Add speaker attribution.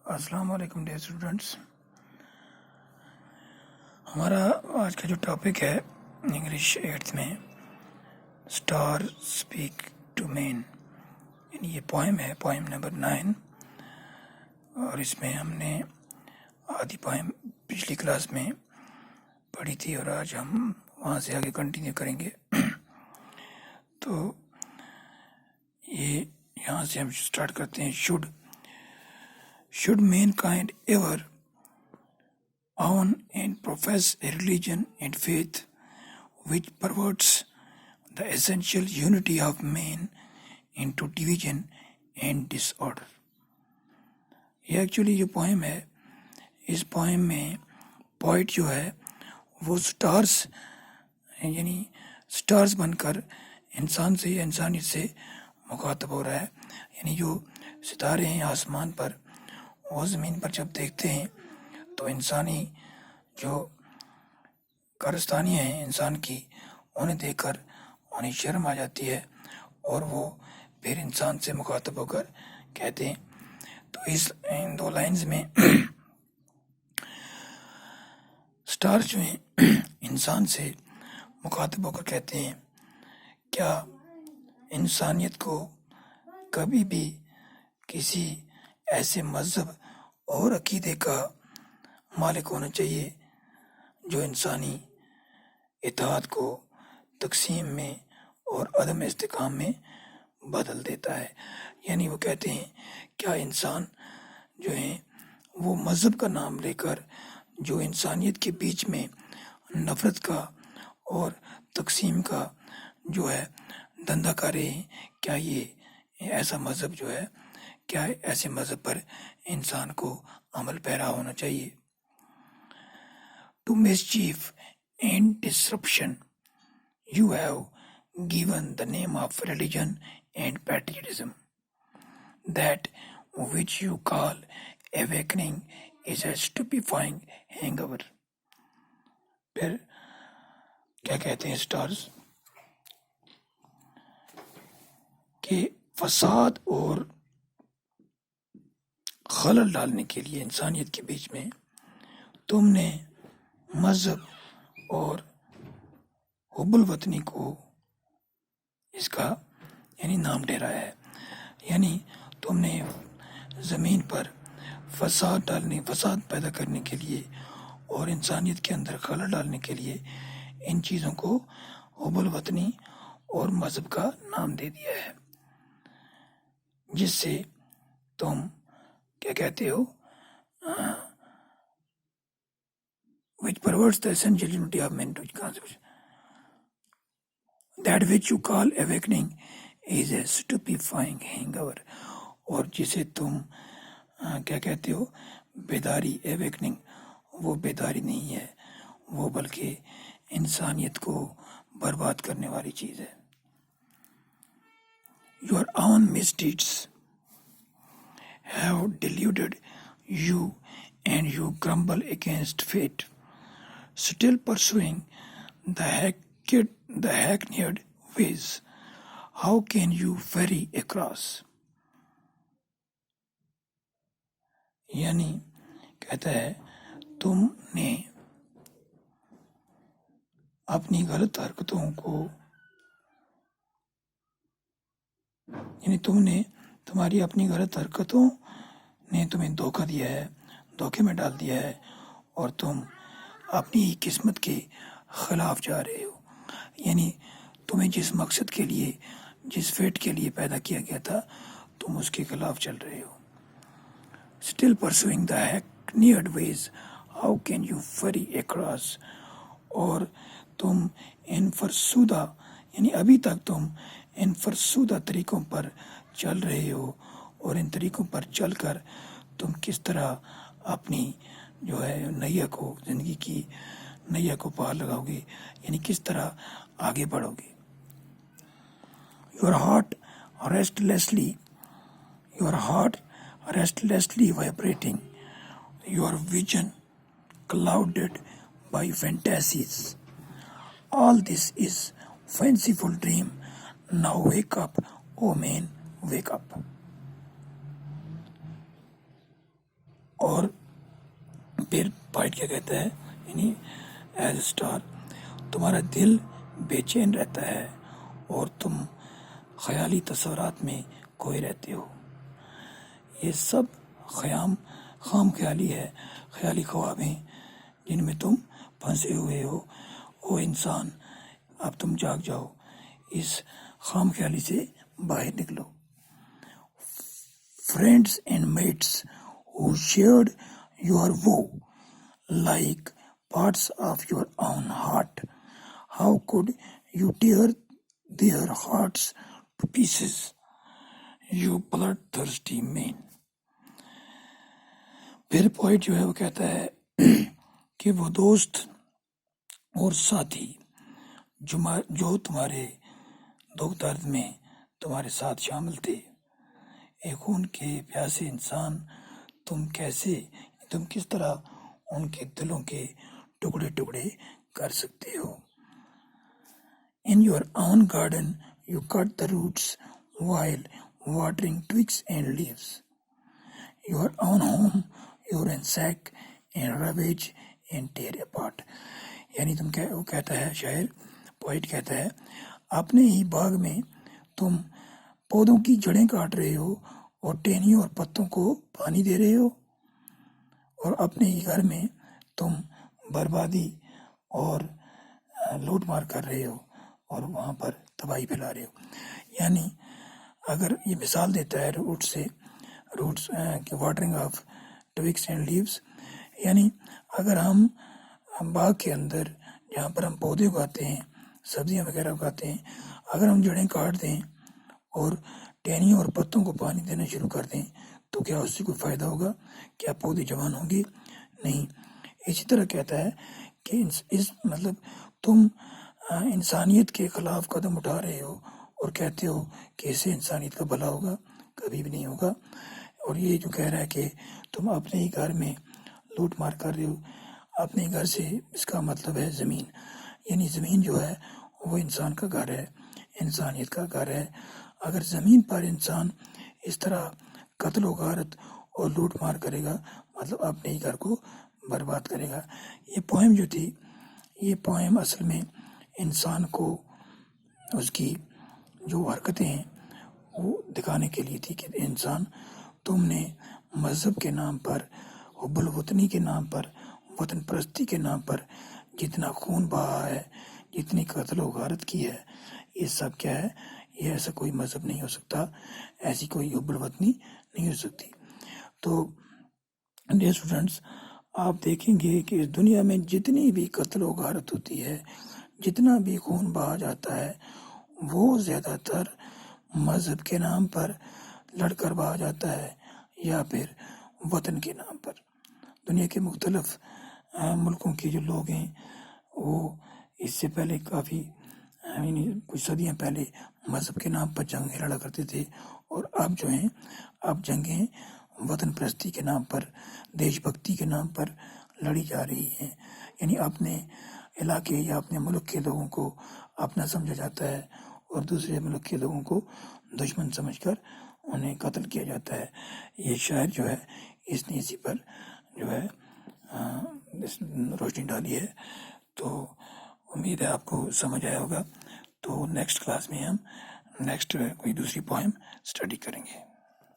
Speaker 1: السلام علیکم dear students. ہمارا آج کا جو ٹاپک ہے انگلش 8th میں اسٹار اسپیک ٹو مین، یعنی یہ پوئم ہے، پوئم نمبر 9. اور اس میں ہم نے آدھی پوئم پچھلی کلاس میں پڑھی تھی اور آج ہم وہاں سے آگے کنٹینیو کریں گے. تو یہ یہاں سے ہم اسٹارٹ کرتے ہیں. Should mankind ever own and profess a religion and faith which perverts the essential unity of man into division and disorder؟ یہ ایکچولی جو پوئم ہے، اس پوئم میں پوئٹ جو ہے وہ سٹارز یعنی سٹارز بن کر انسان سے یا انسانیت سے مخاطب ہو رہا ہے. یعنی جو ستارے ہیں آسمان پر، وہ زمین پر جب دیکھتے ہیں تو انسانی جو کارستانیاں ہیں انسان کی، انہیں دیکھ کر انہیں شرم آ جاتی ہے اور وہ پھر انسان سے مخاطب ہو کر کہتے ہیں. تو ان دو لائنز میں سٹار جو ہیں انسان سے مخاطب ہو کر کہتے ہیں، کیا انسانیت کو کبھی بھی کسی ایسے مذہب اور عقیدے کا مالک ہونا چاہیے جو انسانی اتحاد کو تقسیم میں اور عدم استحکام میں بدل دیتا ہے؟ یعنی وہ کہتے ہیں کیا انسان جو ہیں وہ مذہب کا نام لے کر جو انسانیت کے بیچ میں نفرت کا اور تقسیم کا جو ہے دھندا کر رہے ہیں، کیا یہ ایسا مذہب جو ہے، کیا ایسے مذہب پر انسان کو عمل پیرا ہونا چاہیے؟ To mischief and disruption you have given the name of religion and patriotism. That which you call awakening is a stupefying hangover. پھر کیا کہتے ہیں سٹارز کہ فساد اور خلل ڈالنے کے لیے انسانیت کے بیچ میں تم نے مذہب اور حب الوطنی کو اس کا یعنی نام ٹھہرایا ہے. یعنی تم نے زمین پر فساد پیدا کرنے کے لیے اور انسانیت کے اندر خلل ڈالنے کے لیے ان چیزوں کو حب الوطنی اور مذہب کا نام دے دیا ہے، جس سے تم کیا کہتے ہو which perverts the essential unity of men to conception. That which you call awakening is a stupefying hangover. اور جسے تم کیا کہتے ہو بیداری، awakening، وہ بیداری نہیں ہے، وہ بلکہ انسانیت کو برباد کرنے والی چیز ہے. Your own misdeeds have deluded you and you grumble against fate, still pursuing the hackneyed ways. How can you ferry across? یعنی کہتا ہے تم نے اپنی غلط حرکتوں کو، یعنی تمہاری اپنی غلط حرکتوں نے تمہیں دھوکہ دیا ہے، دھوکے میں ڈال دیا ہے، اور تم اپنی قسمت کے خلاف جا رہے ہو. یعنی تمہیں جس مقصد کے لیے، جس فیٹ کے لیے پیدا کیا گیا تھا، تم اس کے خلاف چل رہے ہو. Still pursuing the hackneyed ways, how can you ferry across؟ اور تم ان فرسودہ یعنی ابھی تک تم ان فرسودہ طریقوں پر چل رہے ہو، اور ان طریقوں پر چل کر تم کس طرح اپنی جو ہے نیا کو، زندگی کی نیا کو پار لگاؤ گے، یعنی کس طرح آگے بڑھو گے. Your heart restlessly vibrating, your vision clouded by fantasies. All this is fanciful dream. Now wake up, oh man, wake up. اور پھر پوائٹ کیا کہتا ہے، یعنی ایز اے اسٹار تمہارا دل بے چین رہتا ہے اور تم خیالی تصورات میں کھوئے رہتے ہو. یہ سب خام خیالی ہے، خیالی خواب ہیں جن میں تم پھنسے ہوئے ہو. او انسان، اب تم جاگ جاؤ، اس خام خیالی سے باہر نکلو. Friends and mates who shared your woe like parts of your own heart, how could you tear their hearts to pieces, you bloodthirsty man. پھر پوائٹ جو ہے وہ کہتا ہے کہ وہ دوست اور ساتھی جو تمہارے دکھ درد میں تمہارے ساتھ شامل تھے، ایک خون کے پیاسے انسان، تم کس طرح ان کے دلوں کے ٹکڑے ٹکڑے کر سکتے ہو. In your own garden you cut the roots while watering twigs and leaves. Your own home you ransack and ravage and tear apart. یعنی وہ کہتا ہے شاعر، پوائٹ کہتا ہے، اپنے ہی باغ میں تم پودوں کی جڑیں کاٹ رہے ہو اور ٹہنیوں اور پتوں کو پانی دے رہے ہو، اور اپنے ہی گھر میں تم بربادی اور لوٹ مار کر رہے ہو اور وہاں پر تباہی پھیلا رہے ہو. یعنی اگر یہ مثال دیتا ہے روٹس کی واٹرنگ آف ٹویگس اینڈ لیوز، یعنی اگر ہم باغ کے اندر جہاں پر ہم پودے اگاتے ہیں، سبزیاں وغیرہ اگاتے ہیں، اگر ہم جڑیں کاٹ دیں اور ٹہنیوں اور پتوں کو پانی دینا شروع کر دیں تو کیا اس سے کوئی فائدہ ہوگا؟ کیا پودے جوان ہوں گے؟ نہیں. اسی طرح کہتا ہے کہ تم انسانیت کے خلاف قدم اٹھا رہے ہو اور کہتے ہو کہ اس سے انسانیت کا بھلا ہوگا، کبھی بھی نہیں ہوگا. اور یہ جو کہہ رہا ہے کہ تم اپنے ہی گھر میں لوٹ مار کر رہے ہو، اپنے گھر سے اس کا مطلب ہے زمین، یعنی زمین جو ہے وہ انسان کا گھر ہے، انسانیت کا گھر ہے. اگر زمین پر انسان اس طرح قتل و غارت اور لوٹ مار کرے گا، مطلب اپنے ہی گھر کو برباد کرے گا. یہ پوئم جو تھی، یہ پوئم اصل میں انسان کو اس کی جو حرکتیں ہیں وہ دکھانے کے لیے تھی کہ انسان، تم نے مذہب کے نام پر، حب الوطنی کے نام پر، وطن پرستی کے نام پر جتنا خون بہا ہے، جتنی قتل و غارت کی ہے، یہ سب کیا ہے؟ یہ ایسا کوئی مذہب نہیں ہو سکتا، ایسی کوئی حب الوطنی نہیں ہو سکتی. تو ڈیئر اسٹوڈنٹس، آپ دیکھیں گے کہ اس دنیا میں جتنی بھی قتل و غارت ہوتی ہے، جتنا بھی خون بہا جاتا ہے، وہ زیادہ تر مذہب کے نام پر لڑ کر بہا جاتا ہے یا پھر وطن کے نام پر. دنیا کے مختلف ملکوں کے جو لوگ ہیں وہ اس سے پہلے کافی کچھ صدیاں پہلے مذہب کے نام پر جنگیں لڑا کرتے تھے، اور اب جو ہیں اب جنگیں وطن پرستی کے نام پر، دیش بھکتی کے نام پر لڑی جا رہی ہیں. یعنی اپنے علاقے یا اپنے ملک کے لوگوں کو اپنا سمجھا جاتا ہے اور دوسرے ملک کے لوگوں کو دشمن سمجھ کر انہیں قتل کیا جاتا ہے. یہ شاعر جو ہے اس نے اسی پر جو ہے روشنی ڈالی ہے. تو امید ہے آپ کو سمجھ آیا ہوگا. تو نیکسٹ کلاس میں ہم کوئی دوسری پوائم اسٹڈی کریں گے.